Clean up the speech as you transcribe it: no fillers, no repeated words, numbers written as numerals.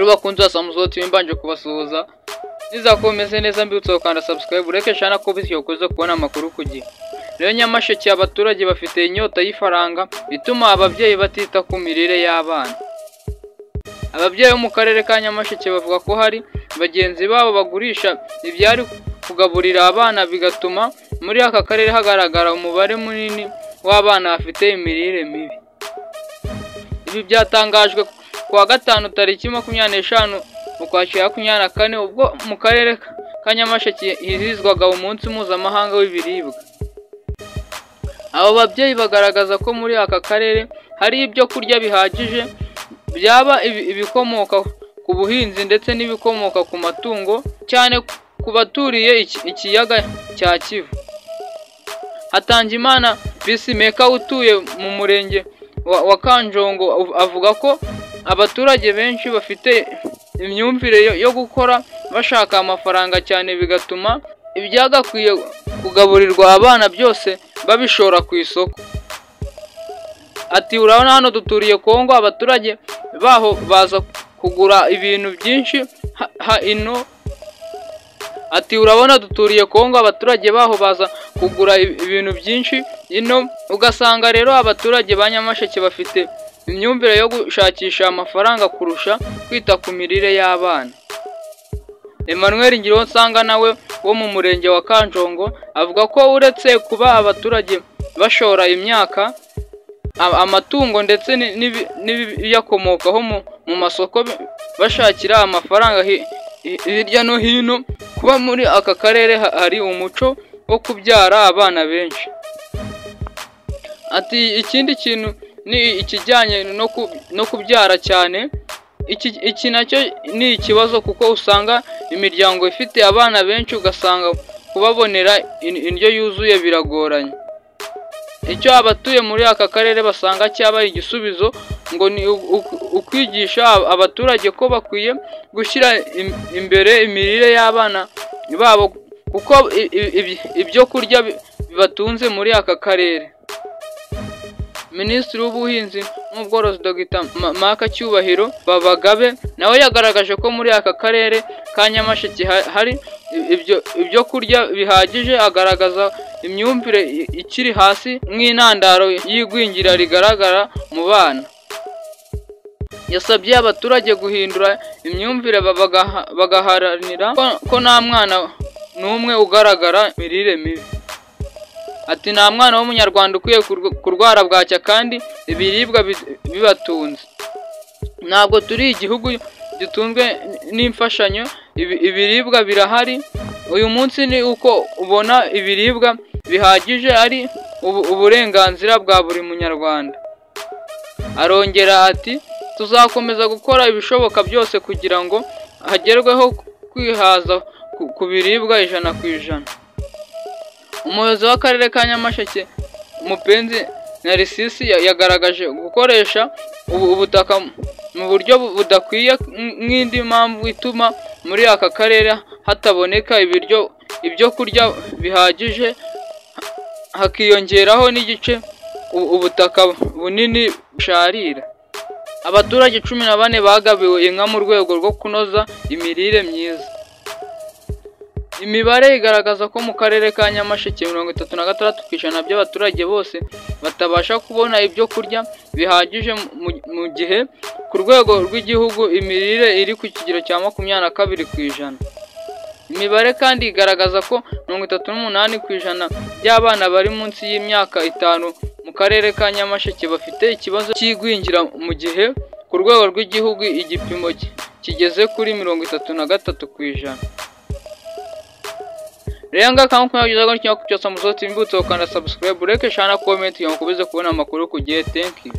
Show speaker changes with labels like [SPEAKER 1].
[SPEAKER 1] bakunze Samuzoti mbanje kubasuhuza nizakomeze neza mbibutsa gukanda subscribe ureke shana ko bityo kuza kubona amakuru ku gihe. Rero Nyamasheke abaturage bafite inyota y'ifaranga bituma ababyeyi batita ku mirire y'abana. Ababyeyi mu karere ka Nyamasheke bavuga ko hari bagenzi babo bagurisha ibyari kugaburira abana bigatuma muri aka karere hagaragara umubare munini w'abana bafite imirire mibi. Ibi byatangajwe kuwa gatanu tariki 25 Ukwakira 2024 ubwo mu karere ka Nyamasheke hizizwaga umunsi mpuzamahanga w'ibiribwa. Abo babyeyi bagaragaza ko muri aka karere hari ibyo kurya bihagije byaba ibikomoka ku buhinzi ndetse n'ibikomoka ku matungo cyane ku baturiye ikiyaga cya Kivu. Hatangimana Peacemaker utuye mu murenge wa Kanjongo avuga ko abaturage benshi bafite imyumvire yo gukora bashaka amafaranga cyane bigatuma ibyagakwiye kugaburirwa abana byose babishora ku isoko. Ati urabona hano duturiye Kongo, abaturage baho baza kugura ibintu byinshi ino. Ati urabona duturiye Kongo, abaturage baho baza kugura ibintu byinshi ino, ugasanga rero abaturage ba Nyamasheke bafite imyumvire yo gushakisha amafaranga kurusha kwita ku mirire y'abana. Emmanuel Ngironsanga nawe wo mu murenge wa Kanjongo avuga ko uretse kuba abaturage bashora imyaka, amatungo ndetse n'ibiyakomokaho mu masoko bashakira amafaranga hirya no hino, kuba muri aka karere hari umuco wo kubyara abana benshi. Ati ikindi kintu ni ikijyanye no kubyara cyane. Iki nacyo ni ikibazo kuko usanga imiryango ifite abana benshi ugasanga kubabonera indyo yuzuye biragoranye. Icyo abatuye muri aka karere basanga cyaba igisubizo ngo ni ukwigisha abaturage ko bakwiye gushyira imbere imirire y'abana babo kuko ibyo kurya bibatunze muri aka karere. Minisitiri w'Ubuhinzi n'Ubworozi Dr. Maka Cyubahiro Babagabe nawe yagaragaje ko muri aka karere ka Nyamasheke hari ibyo kurya bihagije, agaragaza imyumvire ikiri hasi nk'intandaro y'igwingira rigaragara mu bana. Yasabye abaturage guhindura imyumvire bagaharanira ko nta mwana n'umwe ugaragara mirire mibi. Ati nta mwana w'umunyarwanda ukwiye kurwara bwacya kandi ibiribwa bibatunze. Ntabwo turi igihugu gitunzwe n'imfashanyo, ibiribwa birahari. Uyu munsi ni uko ubona ibiribwa bihagije ari uburenganzira bwa buri munyarwanda. Arongera ati tuzakomeza gukora ibishoboka byose kugira ngo hagerweho kwihaza ku biribwa 100%. Umuyobozi w'akarere ka Nyamasheke Mupenzi Narisisi yagaragaje gukoresha ubutaka mu buryo budakwiye nk'indi mpamvu ituma muri aka karere hataboneka ibyo kurya bihagije, hakiyongeraho n'igice ubutaka bunini busharira. Abaturage 14 bagabiwe inka mu rwego rwo kunoza imirire myiza. Imibare igaragaza ko mu karere ka Nyamasheke 36% by'abaturage bose batabasha kubona ibyo kurya bihagije mu gihe ku rwego rw'igihugu imirire iri ku kigero cya 22%. Imibare kandi igaragaza ko 38% by'abana bari munsi y'imyaka 5 mu karere ka Nyamasheke bafite ikibazo cy'igwingira mu gihe ku rwego rw'igihugu igipimo kigeze kuri 33%. Renga kama kunagiza gutya kucyasa Samuzoti mbutso kandi subscribe ureke shana comment yamukubize kubona amakuru ku gihe. Thank you.